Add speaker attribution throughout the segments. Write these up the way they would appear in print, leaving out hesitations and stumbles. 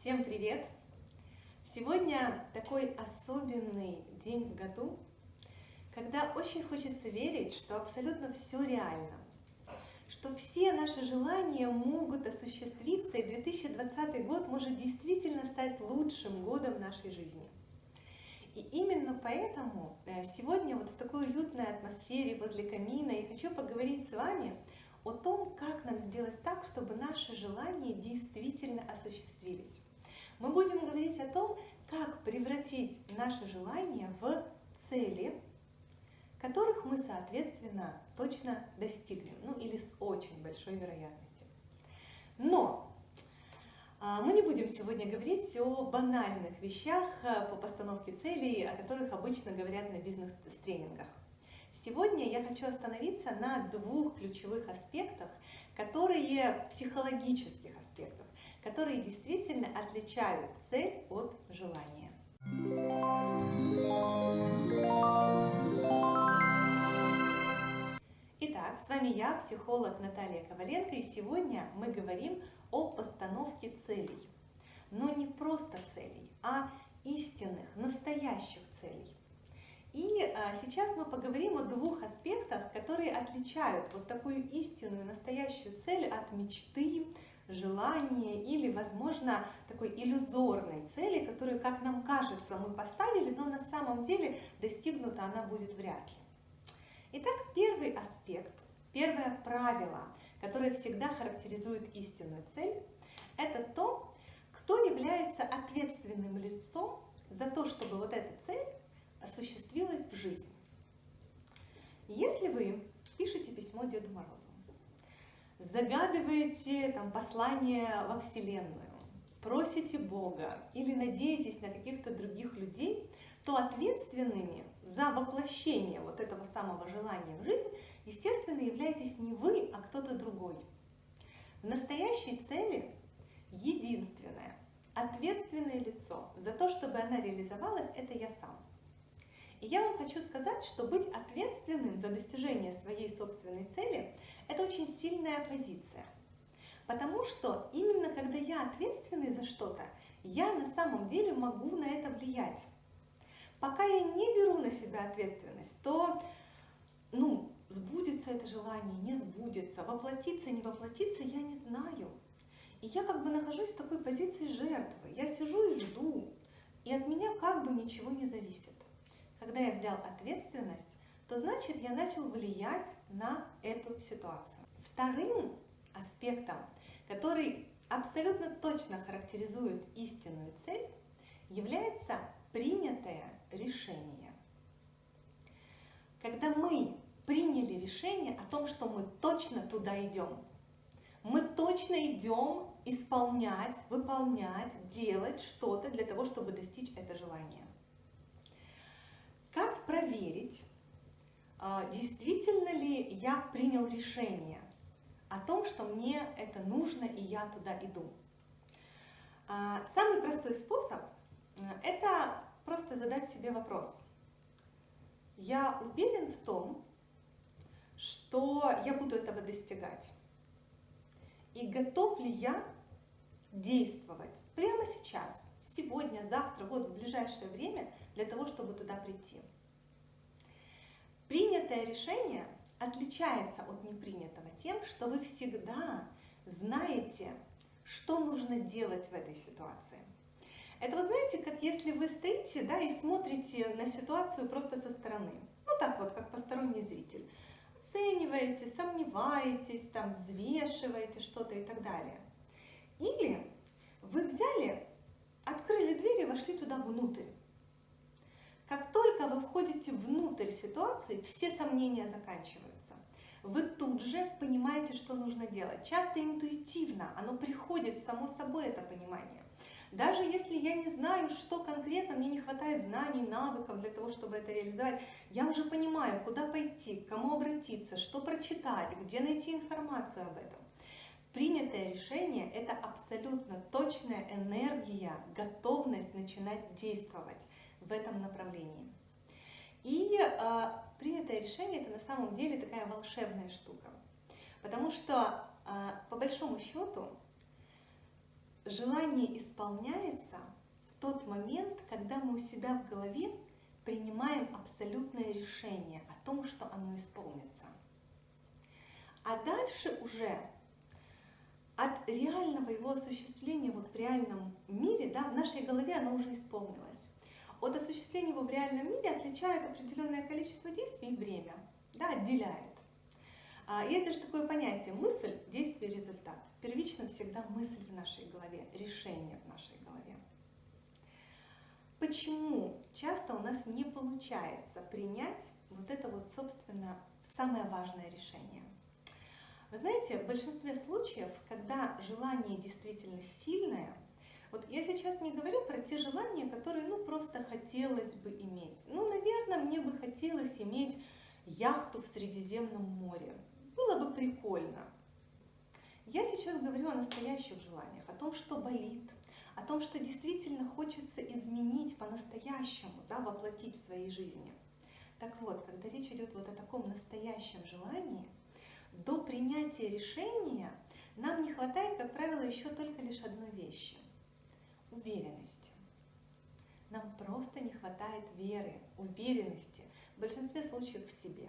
Speaker 1: Всем привет! Сегодня такой особенный день в году, когда очень хочется верить, что абсолютно все реально, что все наши желания могут осуществиться, и 2020 год может действительно стать лучшим годом нашей жизни. И именно поэтому сегодня вот в такой уютной атмосфере возле камина я хочу поговорить с вами о том, как нам сделать так, чтобы наши желания действительно осуществились. Мы будем говорить о том, как превратить наши желания в цели, которых мы, соответственно, точно достигнем, или с очень большой вероятностью. Но мы не будем сегодня говорить о банальных вещах по постановке целей, о которых обычно говорят на бизнес-тренингах. Сегодня я хочу остановиться на двух ключевых аспектах, психологических аспектах, которые действительно отличают цель от желания. Итак, с вами я, психолог Наталья Коваленко, и сегодня мы говорим о постановке целей. Но не просто целей, а истинных, настоящих целей. И сейчас мы поговорим о двух аспектах, которые отличают вот такую истинную, настоящую цель от мечты, желания или, возможно, такой иллюзорной цели, которую, как нам кажется, мы поставили, но на самом деле достигнута она будет вряд ли. Итак, первый аспект, первое правило, которое всегда характеризует истинную цель, это то, кто является ответственным лицом за то, чтобы вот эта цель осуществилась в жизни. Если вы пишете письмо Деду Морозу, загадываете послание во Вселенную, просите Бога или надеетесь на каких-то других людей, то ответственными за воплощение вот этого самого желания в жизнь, естественно, являетесь не вы, а кто-то другой. В настоящей цели единственное, ответственное лицо за то, чтобы она реализовалась, это я сам. И я вам хочу сказать, что быть ответственным за достижение своей собственной цели – это очень сильная позиция. Потому что именно когда я ответственный за что-то, я на самом деле могу на это влиять. Пока я не беру на себя ответственность, то сбудется это желание, не сбудется, воплотится, не воплотится, я не знаю. И я нахожусь в такой позиции жертвы. Я сижу и жду, и от меня ничего не зависит. Когда я взял ответственность, то значит я начал влиять на эту ситуацию. Вторым аспектом, который абсолютно точно характеризует истинную цель, является принятое решение. Когда мы приняли решение о том, что мы точно туда идем, мы точно идем исполнять, выполнять, делать что-то для того, чтобы достичь это желание. Как проверить, действительно ли я принял решение о том, что мне это нужно и я туда иду? Самый простой способ – это просто задать себе вопрос. Я уверен в том, что я буду этого достигать? И готов ли я действовать прямо сейчас, сегодня, завтра, в ближайшее время для того, чтобы туда прийти? Принятое решение отличается от непринятого тем, что вы всегда знаете, что нужно делать в этой ситуации. Это вы знаете, как если вы стоите, и смотрите на ситуацию просто со стороны. Как посторонний зритель. Оцениваете, сомневаетесь, взвешиваете что-то и так далее. Или вы взяли, открыли дверь и вошли туда внутрь. Как только вы входите внутрь ситуации, все сомнения заканчиваются. Вы тут же понимаете, что нужно делать. Часто интуитивно, оно приходит само собой, это понимание. Даже если я не знаю, что конкретно, мне не хватает знаний, навыков для того, чтобы это реализовать, я уже понимаю, куда пойти, к кому обратиться, что прочитать, где найти информацию об этом. Принятое решение – это абсолютно точная энергия, готовность начинать действовать в этом направлении. И принятое решение – это на самом деле такая волшебная штука. Потому что, по большому счету, желание исполняется в тот момент, когда мы у себя в голове принимаем абсолютное решение о том, что оно исполнится. А дальше уже от реального его осуществления вот в реальном мире, да, в нашей голове оно уже исполнилось. От осуществления его в реальном мире отличает определенное количество действий и время, да, отделяет. И это же такое понятие: мысль, действие, результат. Первично всегда мысль в нашей голове, решение в нашей голове. Почему часто у нас не получается принять вот это вот, собственно, самое важное решение? Вы знаете, в большинстве случаев, когда желание действительно сильное, вот я сейчас не говорю про те желания, которые, просто хотелось бы иметь. Наверное, мне бы хотелось иметь яхту в Средиземном море. Было бы прикольно. Я сейчас говорю о настоящих желаниях, о том, что болит, о том, что действительно хочется изменить по-настоящему, да, воплотить в своей жизни. Так вот, когда речь идет вот о таком настоящем желании, до принятия решения нам не хватает, как правило, еще только лишь одной вещи – уверенности. Нам просто не хватает веры, уверенности, в большинстве случаев в себе.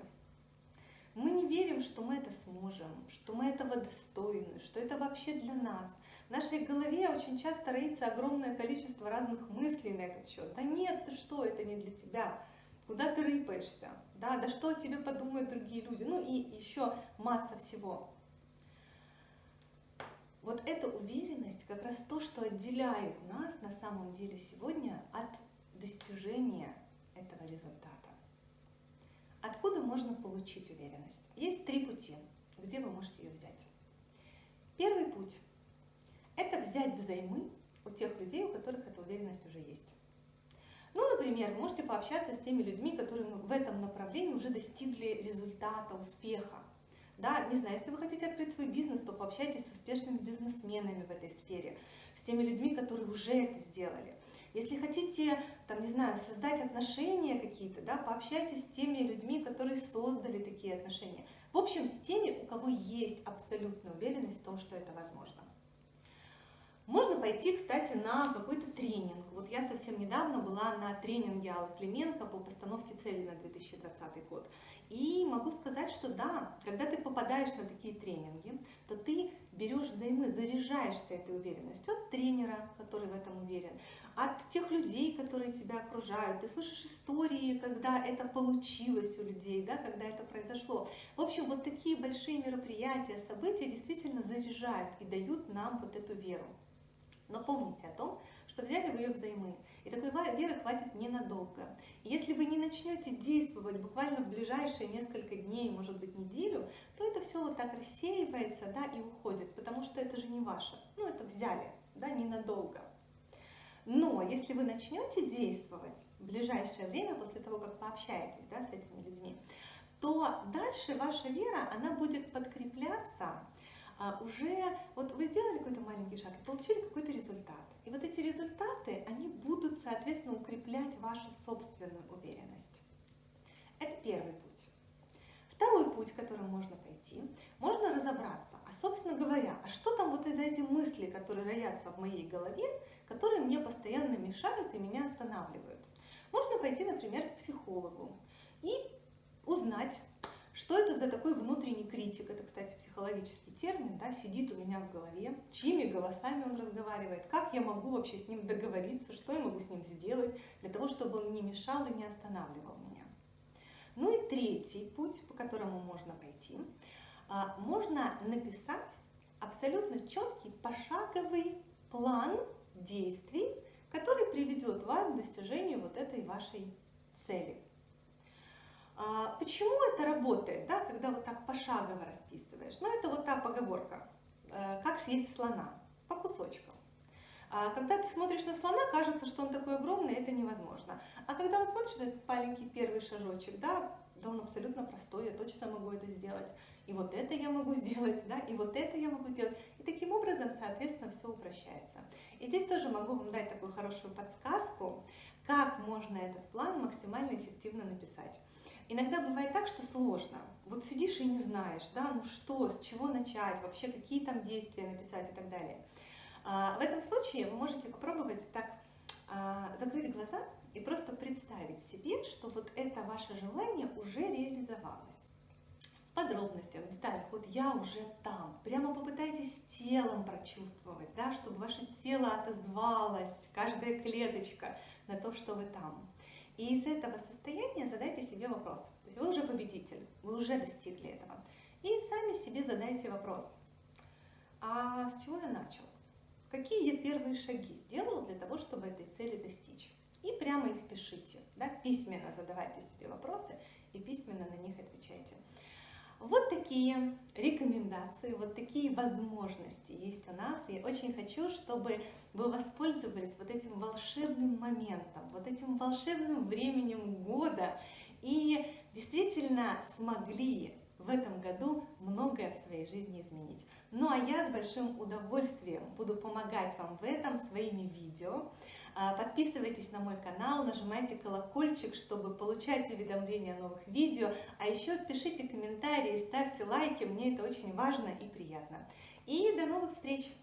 Speaker 1: Мы не верим, что мы это сможем, что мы этого достойны, что это вообще для нас. В нашей голове очень часто роится огромное количество разных мыслей на этот счет. Да нет, ты что, это не для тебя. Куда ты рыпаешься? Да что о тебе подумают другие люди? И еще масса всего. Вот эта уверенность как раз то, что отделяет нас на самом деле сегодня от достижения этого результата. Откуда можно получить уверенность? Есть 3 пути, где вы можете ее взять. Первый путь – это взять взаймы у тех людей, у которых эта уверенность уже есть. Например, вы можете пообщаться с теми людьми, которые в этом направлении уже достигли результата, успеха. Да, не знаю, если вы хотите открыть свой бизнес, то пообщайтесь с успешными бизнесменами в этой сфере, с теми людьми, которые уже это сделали. Если хотите, создать отношения какие-то, да, пообщайтесь с теми людьми, которые создали такие отношения. В общем, с теми, у кого есть абсолютная уверенность в том, что это возможно. Можно пойти, кстати, на какой-то тренинг. Вот я совсем недавно была на тренинге Аллы Клименко по постановке целей на 2020 год. И могу сказать, что да, когда ты попадаешь на такие тренинги, то ты берешь взаймы, заряжаешься этой уверенностью от тренера, который в этом уверен, от тех людей, которые тебя окружают. Ты слышишь истории, когда это получилось у людей, да, когда это произошло. В общем, вот такие большие мероприятия, события действительно заряжают и дают нам вот эту веру. Но помните о том, что взяли вы ее взаймы, и такой веры хватит ненадолго. И если вы не начнете действовать буквально в ближайшие несколько дней, может быть неделю, то это все вот так рассеивается, да, и уходит, потому что это же не ваше. Это взяли, да, ненадолго. Но если вы начнете действовать в ближайшее время, после того, как пообщаетесь, да, с этими людьми, то дальше ваша вера, она будет подкрепляться уже, вот вы сделали какой-то маленький шаг и получили какой-то результат. И вот эти результаты, они будут, соответственно, укреплять вашу собственную уверенность. Это первый путь. Второй путь, которым можно пойти, можно разобраться, собственно говоря, что там вот из этих мыслей, которые роятся в моей голове, которые мне постоянно мешают и меня останавливают. Можно пойти, например, к психологу и узнать, что это за такой внутренний критик. Это, кстати, психологический термин, да, сидит у меня в голове, чьими голосами он разговаривает, как я могу вообще с ним договориться, что я могу с ним сделать для того, чтобы он не мешал и не останавливал меня. И третий путь, по которому можно пойти, можно написать абсолютно четкий пошаговый план действий, который приведет вас к достижению вот этой вашей цели. Почему это работает, да, когда вот так пошагово расписываешь? Это вот та поговорка, как съесть слона, по кусочкам. Когда ты смотришь на слона, кажется, что он такой огромный, это невозможно. А когда вот смотришь на этот маленький первый шажочек, да он абсолютно простой, я точно могу это сделать. И вот это я могу сделать, да, и вот это я могу сделать. И таким образом, соответственно, все упрощается. И здесь тоже могу вам дать такую хорошую подсказку, как можно этот план максимально эффективно написать. Иногда бывает так, что сложно. Вот сидишь и не знаешь, да, что, с чего начать, вообще какие там действия написать и так далее. В этом случае вы можете попробовать так закрыть глаза и просто представить себе, что вот это ваше желание уже реализовалось. В подробностях, в деталях, вот я уже там. Прямо попытайтесь телом прочувствовать, да, чтобы ваше тело отозвалось, каждая клеточка на то, что вы там. И из этого состояния задайте себе вопрос. То есть вы уже победитель, вы уже достигли этого. И сами себе задайте вопрос. А с чего я начал? Какие я первые шаги сделал для того, чтобы этой цели достичь? И прямо их пишите, да, письменно задавайте себе вопросы и письменно на них отвечайте. Вот такие рекомендации, вот такие возможности есть у нас. И очень хочу, чтобы вы воспользовались вот этим волшебным моментом, вот этим волшебным временем года и действительно смогли в этом году многое в своей жизни изменить. Ну а я с большим удовольствием буду помогать вам в этом своими видео. Подписывайтесь на мой канал, нажимайте колокольчик, чтобы получать уведомления о новых видео. А еще пишите комментарии, ставьте лайки, мне это очень важно и приятно. И до новых встреч!